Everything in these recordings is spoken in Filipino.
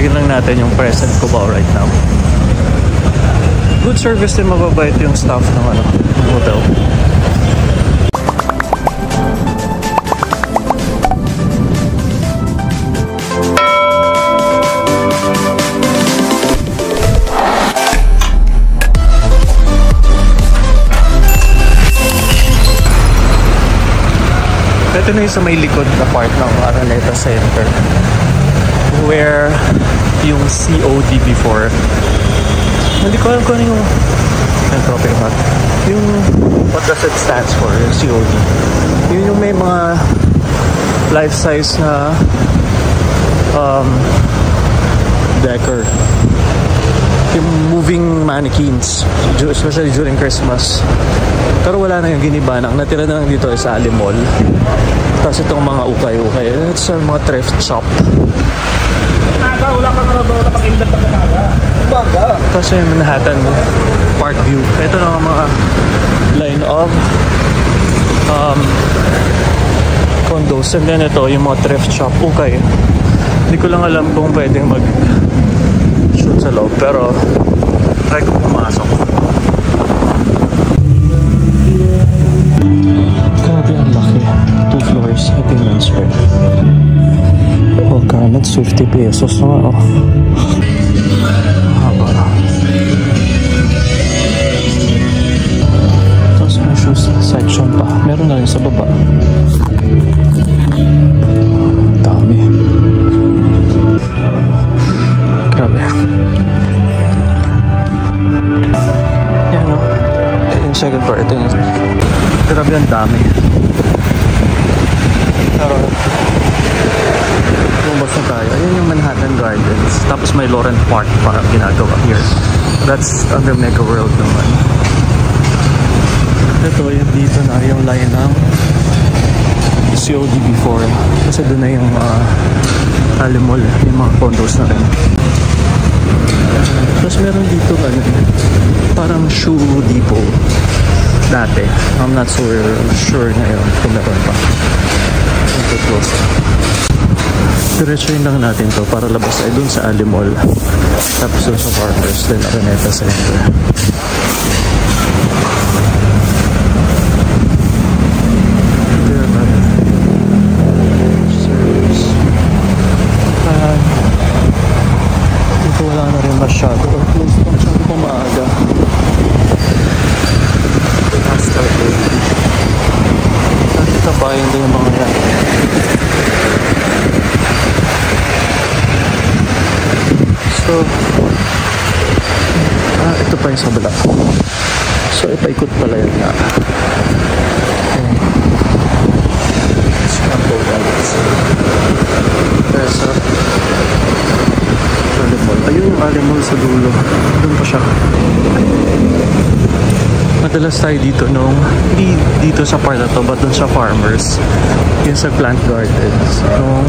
Tingnan lang natin yung present Cubao right now. Good service din, mababait yung staff ng hotel. Ito na yung sa may likod na part ng Araneta Center where yung COD before, hindi ko alam kung ano yung Entropic Hut, yung what does it stands for, yung COD. Yun yung may mga life size na decor, yung moving mannequins, especially during Christmas. Pero wala na yung Giniban. Ang natira na lang dito ay sa Ali Mall. Tapos itong mga ukay-ukay. It's a mga thrift shop. Wala ka na doon na pag-indat na baga. Tapos yung Manhattan Parkview. Ito na ang mga line of condos. And then ito yung mga thrift shop. Ukay. Hindi ko lang alam kung pwedeng mag-shoot sa loob. Pero try ko pumasok. Grabe ang laki. 2 floors. Ito yung men's wear. Oh, garments 50 pesos na nga. Oh. Haba. Tapos may shoes section pa. Meron na rin sa baba. Dami. Grabe. Yan o. Yung second floor. Ito yung grabe ang dami. Pero lumabas na tayo. Ayan yung Manhattan Gardens. Tapos may Laurent Park parang ginagawa here. That's under Mega World naman. Ito yung dito na yung line ng COD before. Kasi doon na yung Ali Mall. Yung mga condos na rin. Tapos meron dito parang shoe depot dati. I'm not so sure ngayon kung meron pa. Ito close. Diretsuin lang natin to para labas ay dun sa Ali Mall. Tapos dun sa Farmers, then Araneta Center. Dito wala na rin masyado. Or close pa masyado pa maaga. Nakita ba hindi yung mga yan? So ito pa yung sa bala. So ipaikot pala yun nga. Scramble Gardens. There's a Ali Mall. Ayun yung Ali Mall sa dulo. Doon pa siya. Madalas tayo dito nung hindi dito sa part na to but dun sa Farmers, yun sa Plant Gardens nung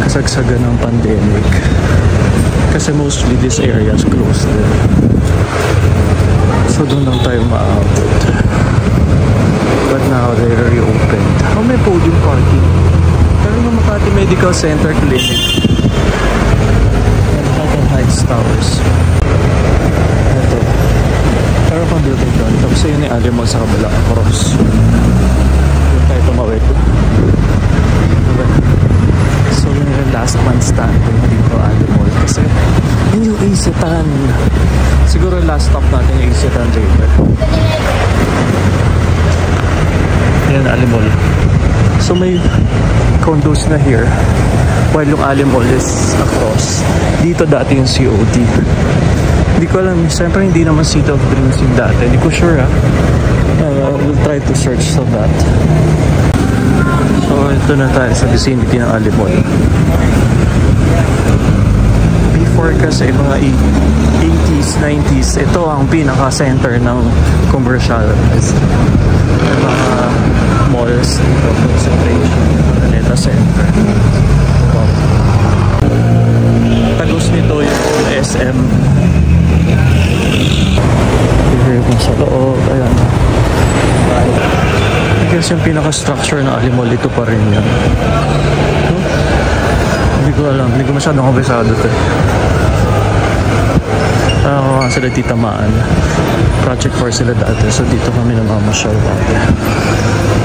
kasagsagan ng pandemic kasi mostly this area is closed din. So dun lang tayo maabot, but now they're reopened. Oh, may podium parking. Pero yung Makati Medical Center Clinic, Manhattan Heights Towers. Ito pero pang building doon. Tapos yun yung Ali Mall sa kabila, cross. Doon tayo tumawid. So yun yung last man standing dito Ali Mall. Kasi yun yung Isetan. Siguro last stop natin yung Isetan later. Yan Ali Mall. So may condos na here while yung Ali Mall is across. Dito dati yung COD. Hindi ko alam, siyempre hindi naman City of Dreams yung dati. Hindi ko sure we'll try to search for that. So ito na tayo sa vicinity ng Ali Mall. Before kasi mga 80s, 90s, ito ang pinaka-center ng commercial. Mga malls dito, concentration, Araneta Center. Tagos nito yung SM. Here kung sa loob, ayan. I guess yung pinaka-structure ng Ali Mall, ito pa rin yan. Hindi ko alam. Hindi ko masyadong kabisado ito. Ako nga sila titamaan. Project 4 sila dati. So dito kami namamasyal dati.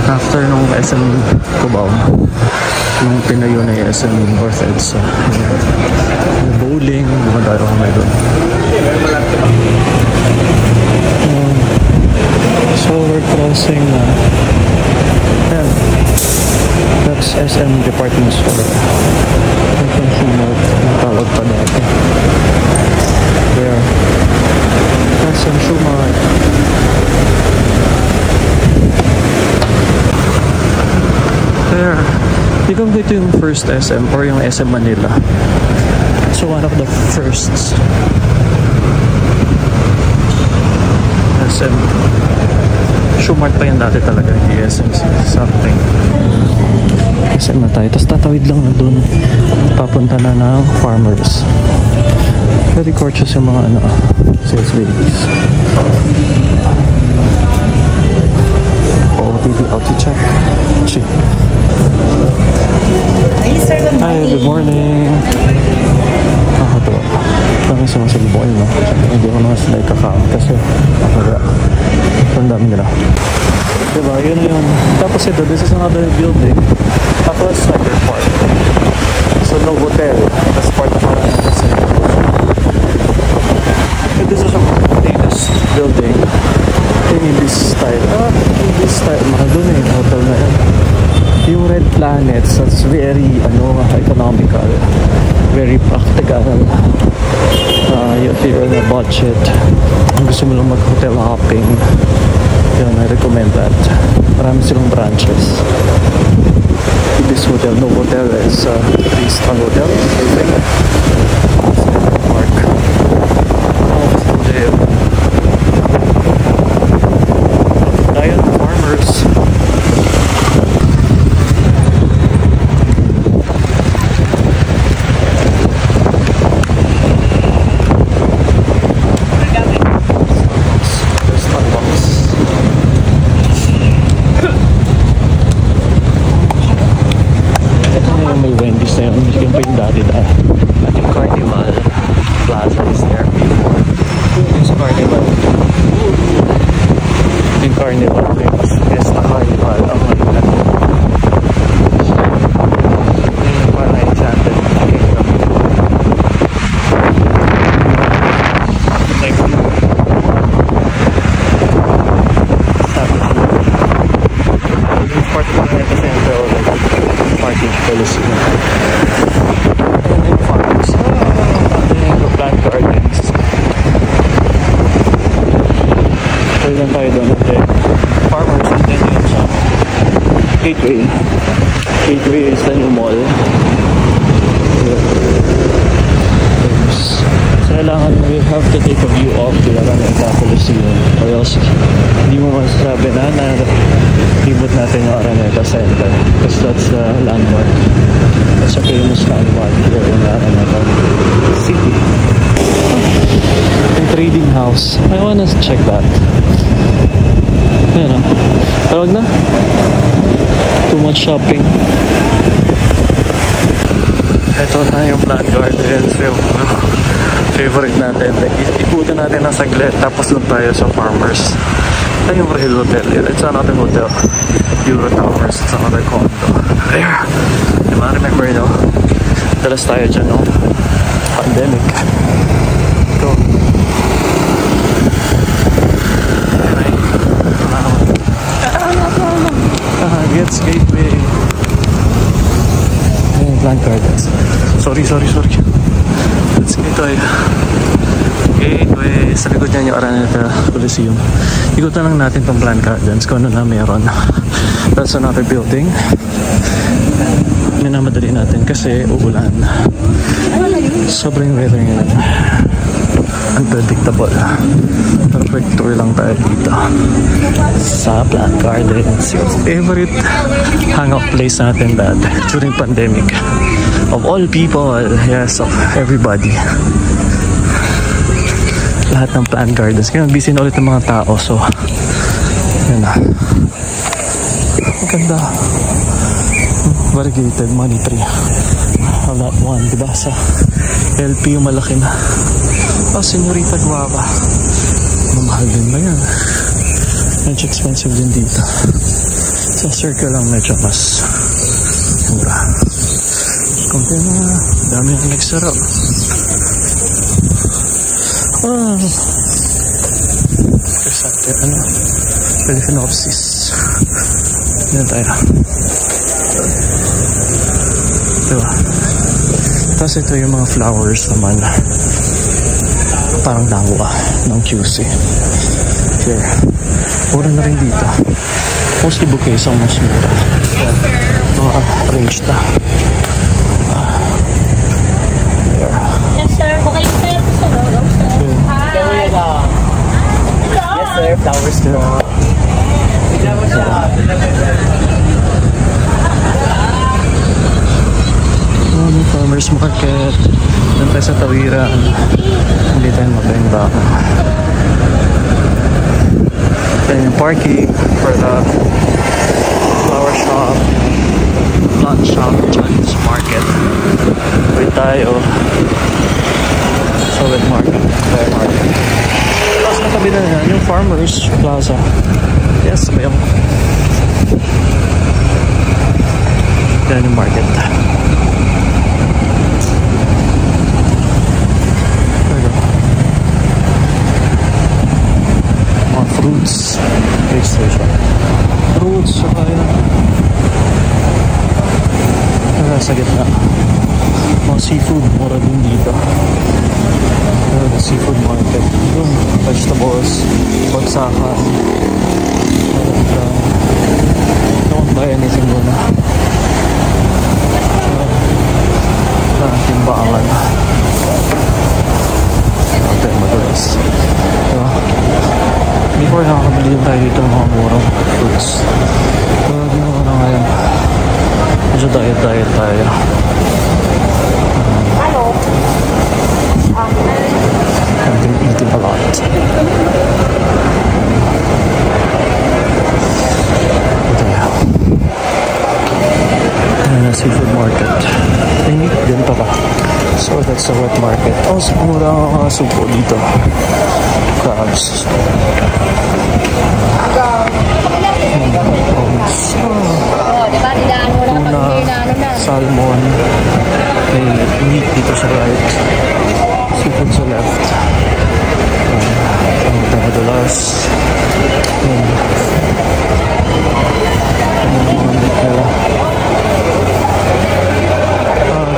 After nung SM Cubao, nung tinayo na yung SM North EDSA. Bowling. Bumadayo kami doon. So we're crossing na. Ayan. That's SM Department Store. Ito yung ang tawag pa dati. There. SM Shumat. There. Di ba ito yung first SM or yung SM Manila? So one of the firsts. SM Shumat pa yan dati talaga, hindi SM something. SM na tayo, tapos tatawid lang na dun, papunta na ng Farmers. Very gorgeous yung mga sales ladies. Oh, baby, auto check. Gee. Hi, good morning. Ito. Parang sumasalubong yun, no? Hindi ko naman sila ikakang kasi ang dami nila. Diba, yun yun. Tapos ito, this is another building. Tapos Cyber Park. So, no hotel. That's part of our center. And this is a latest building. In this style. In this style. Mahal dun eh. Hotel na yan. Yung Red Planets, that's very, economical. Very practical. If you're on a budget, kung gusto mo lang mag-hotel hopping, yun, I recommend that. Marami silang branches. This hotel, no hotel is Crystal Hotel, I think. Park. Tayo ng Farmers. Gateway is the new mall. So kailangan we have to take a view of the Araneta Coliseum or else hindi mo masasabi na libot natin yung Araneta Center because that's the landmark. That's a famous landmark here in Araneta City. Yung trading house. I wanna check that. Ayan o. Tawag na? Too much shopping. Ito na yung Plant Gardens, yung favorite natin. Ikutan natin ng saglit tapos doon tayo sa Farmers. Ito yung Rahil Hotel. It's another hotel. Euro Towers. It's another condo. There. Diba? Remember, no? Dalas tayo dyan, no? Pandemic. Ito. Gets Gateway. Ayan, Plant Gardens. Sorry. Let's Gateway. Gateway. Sa likod niya yung Araneta Coliseum. Ikutan lang natin tong Plant Gardens kung ano na meron. That's another building. Minamadali natin kasi uulan. Sobrang weather ngayon. Unpredictable. Perfect tour lang tayo dito sa Plant Gardens, yung favorite hangout place natin dati during pandemic. Of all people, yes, of everybody. Lahat ng Plant Gardens. Kaya busy na ulit ng mga tao, so yun na. Ang ganda. Variegated money tree. That one, diba? Sa LP yung malaki na. Oh, Senorita Guava. Mamahal din ba yan? Medyo expensive din dito. Sa Circle lang medyo mas mura. Compare na, dami ang nagsarap. Ah, presente, ano? Philippinopsis. Yan tayo. Diba? Tapos ito yung mga flowers naman. Parang dangwa ng QC. Here. Mura na rin dito. Mostly bouquets ang mas mura. Yan. Mga arranged na. There. Yes, sir. Okay, sir. Hi. Yes, sir. Flowers po. Farmers market. Doon tayo sa Tawiran. Hindi tayo mabenda. Then yung parking for the flower shop, plant shop, Chinese market. Wait tayo sa wet market, fair market. Tapos natabi na yan yung Farmers Plaza. Yes, may ako. Yan yung market. Fruits. Fruit station. Fruits. Saka yan. Sa gitna. Mga seafood. Mura din dito. Seafood market. Yung vegetables. Bagsakan. Don't buy anything muna. Timbangan. Okay, madulas. Before nakakabili tayo dito ng mga murang fruits. Pero ginawa na ngayon. Medyo diet tayo. Hello. I've been eating a lot. Ayan na seafood market. Tingin din pa ba? So that's the wet market. Oh, mura ang supo dito. Crabs. Diba? Nidaan mo na kapag na. Salmon. May meat dito sa right. Seafood sa left. Ang madalas.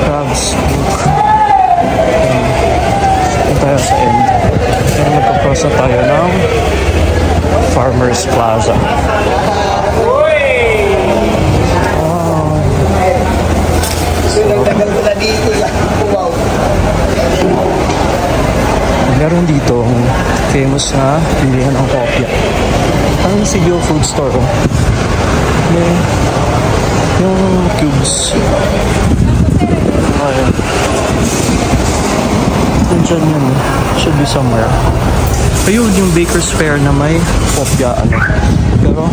Crabs. Tayo sa end. Magkakross na tayo ng Farmers Plaza. Meron dito famous na pilihan ng kopya. Ang Sigil Food Store. May yung cubes. Ayan. Diyan yun. Should be somewhere. Ayun, yung Baker's Fair na may kopya. Pero,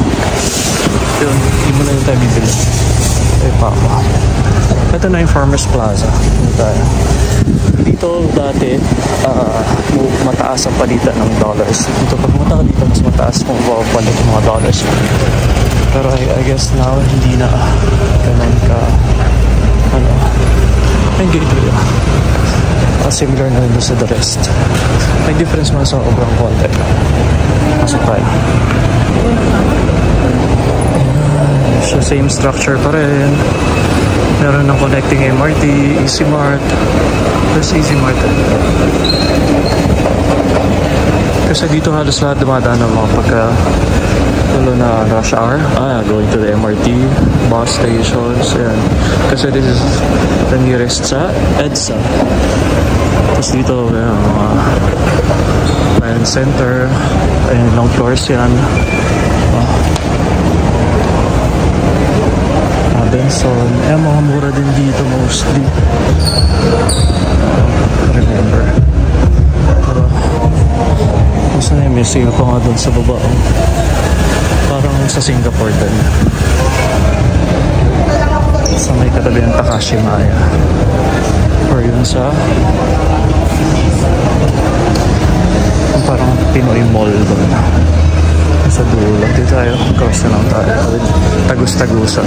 yun. Hindi mo na yung tayo bibili. Ay, papa. Ito na yung Farmers Plaza. Dito dati, mataas ang palitan ng dollars. Dito, pag punta ka dito, mas mataas kung papalit ng mga dollars. Pero I guess now, hindi na ganun ka, ang gateway. Similar na rin sa the rest. May difference man sa obrang konti. Pasok tayo. Siya same structure pa rin. Meron ng connecting MRT, Easy Mart. There's Easy Mart. Kasi dito halos lahat dumadaan ng mga pagka tulo na rush hour. Going to the MRT, bus stations. Yan. Kasi this is the nearest sa EDSA. Tapos dito mga Lion Center. Ayun, long floors yan. Benson. Mga mura din dito mostly. Remember. Pero gusto na yung may sale pa nga dun sa baba. Parang sa Singapore din. Sa may katabi ng Takashimaya. Or yun sa parang Pinoy Mall doon. Sa dulo. Dito tayo. Cross na lang tayo. Tagus-tagusan.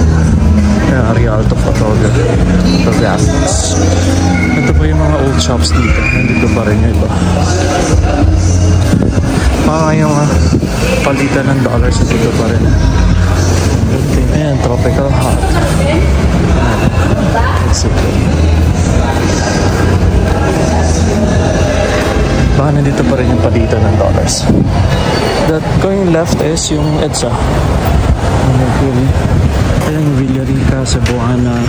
Rialto Photographics. Ito pa yung mga old shops dito. Nandito pa rin yung iba. Mga yung palitan ng dollars dito pa rin. Ayan, tropical hot. It's okay. Baka nandito pa rin yung palitan ng dollars. That going left is yung EDSA. Ayan yung Villarica, Cebuana,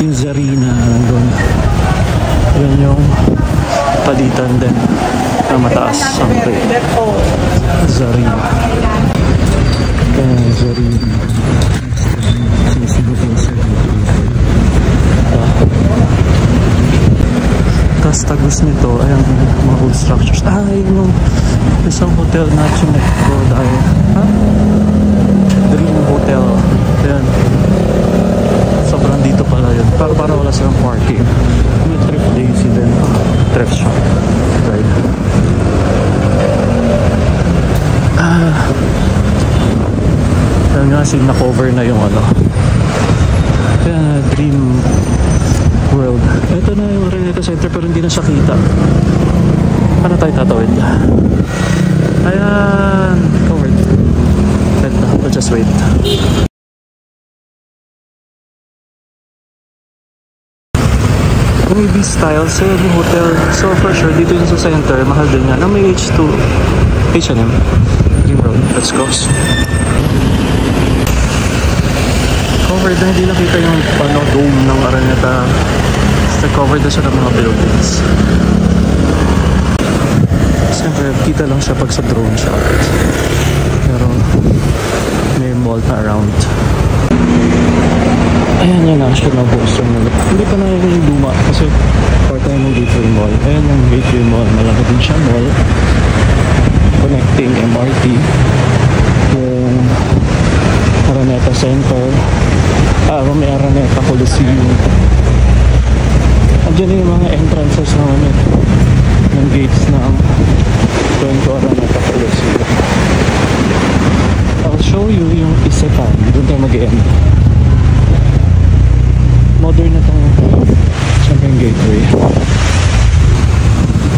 yung Zarina, nandun. Yan yung palitan din na mataas ang rate. Zarina. Ayan, Zarina. Tapos tagus nito, ayan mga old structures. Yun yung isang hotel na chinek ko dahil Dream Hotel. Ayan. Sobrang dito pala yun. Para wala silang parking. May trip daisy din. Trip shop. Right. Ayan nga, na-cover na yung Ayan, Dream World. Ito na yung Araneta Center pero hindi na siya kita. Paano tayo tatawid? Ayan, covered. Wait na, we'll just wait. Maybe Styles, yung hotel. So for sure, dito yung sa center, mahal din yan. May H&M. Dream World, let's go. Covered na, hindi nakita yung dome ng Araneta. Covered na siya ng mga buildings. Siyempre, kita lang siya pag sa drone shot. Pero may mall na around. Ayan yung National Boston Mall. Hindi pa na yung luma kasi part tayo ng Gateway Mall. Ayan yung Gateway Mall. Malaki din siya mall. Connecting MRT. Yung Araneta Center. May Araneta Coliseum. Andiyan yung mga entrances naman ng gates na going to Araneta Coliseum. I'll show you yung Isetan. Doon tayo mag-end. Modern na itong siyempre yung gateway.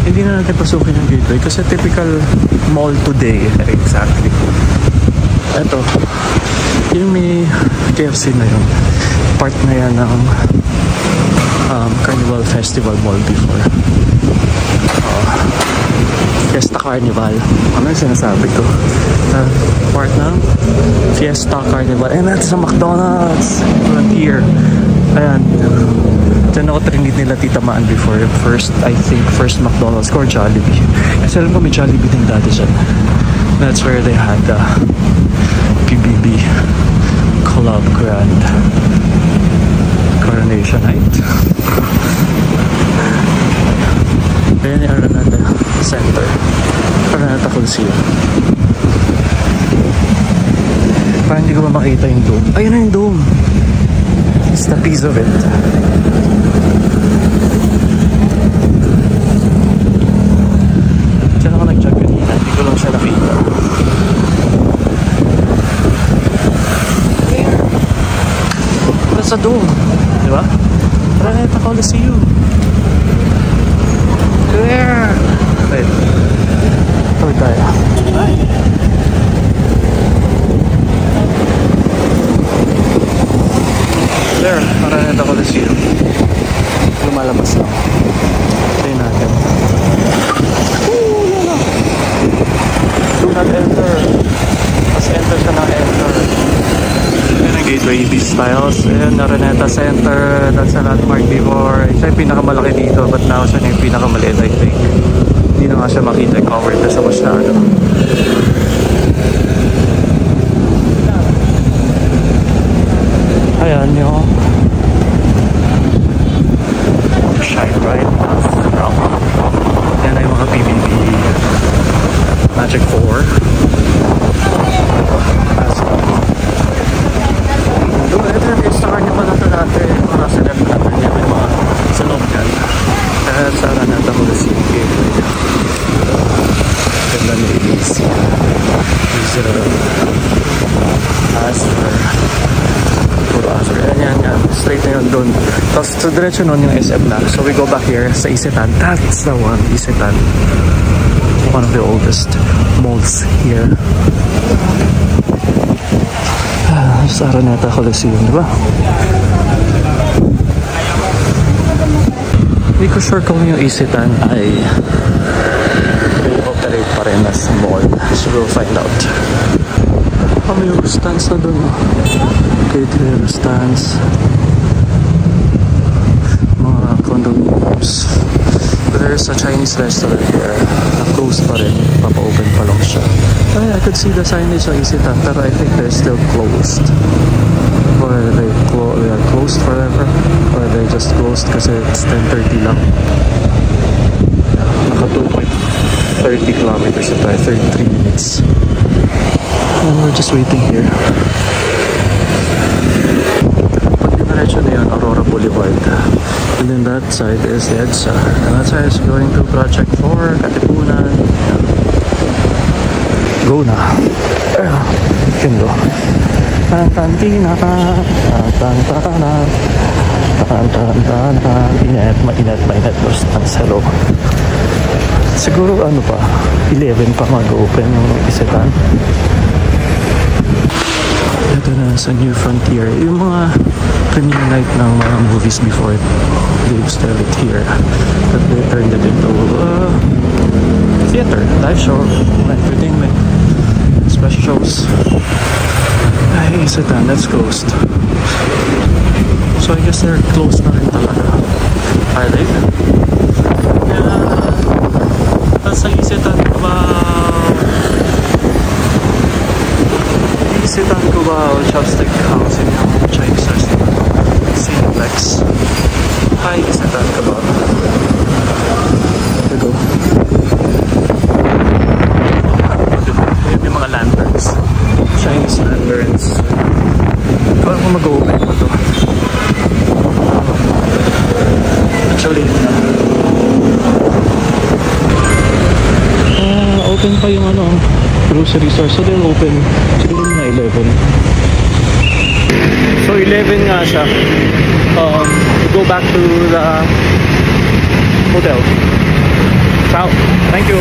Hindi na natin pasukin yung gateway kasi typical mall today. Exactly. Ito. Yung may KFC na yun. Part na yan ng Carnival Festival Mall before. Fiesta Carnival. Ano yung sinasabi ko? Part ng Fiesta Carnival. And that's sa McDonald's. Frontier. Ayan. Diyan ako trinid nila titamaan before. I think first McDonald's or Jollibee. Kasi alam ko may Jollibee din dati dyan. That's where they had the PBB Club Grand Coronation Night. Ayan yung Araneta Center. Araneta Coliseum. Parang hindi ko ba makita yung dome. Ayun na yung dome. It's the piece of it. Diyan ako nag-jog kanina. Hindi ko lang siya nakita. That's a dome. Diba? Araneta Coliseum. There! Wait. Tawid tayo. There, Araneta Coliseum. Lumalabas lang. Tayo natin. Do not enter. Mas enter ka na enter. Yan ang Gateway EB Styles. Ayan, Araneta Center. That's a landmark before. Siya yung pinakamalaki dito. But now siya yung pinakamaliit, I think. Hindi na nga siya makita. Covered na sa masyado. Ayan yung Shine Bright yan ay mga PBB Magic 4 doon ito yung star niya pala ito natin mga select natin yan may mga sa loob yan So diretso nun yung SM na. So we go back here sa Isetan. That's the one, Isetan. One of the oldest malls here. Sa Araneta Coliseum, di ba? Hindi ko sure kung yung Isetan ay operate pa rin as mall. So we'll find out. May Eurostans na dun. Okay, ito yung Eurostans. Mga condominiums. But there's a Chinese restaurant here. Closed pa rin. Papa-open pa lang siya. Ay, I could see the signage sa Isetan, pero I think they're still closed. Or they are closed forever. Or they're just closed kasi it's 10:30 lang. Naka 2.30 kilometers ito. 33 minutes. And we're just waiting here. Pag diretso na yun, Aurora Boulevard. And then that side is the EDSA. And that side is going to Project 4, Katipunan. Go na. Kendo. Tantantina. Tantantana. Tantantana. Mainit. Hello. Siguro ano pa, 11 pa mag-open yung Isetan. Ito na sa New Frontier. Yung mga premiere night ng mga movies before, they used to have it here. But they turned it into theater, live show, entertainment, special shows. Ay, Isetan, that's closed. So I guess they're closed na rin talaga. Are they? Sa Isetan Cubao Chopstick House in yung Chinese restaurant. Cineplex. Hi, Isetan Cubao. There we go. Yun yung mga lanterns. Chinese lanterns. Kaya kung mag-open pa to. Actually, open pa yung grocery store, so they'll open siguro na 11. So 11 nga siya. Go back to the hotel. Ciao. Thank you.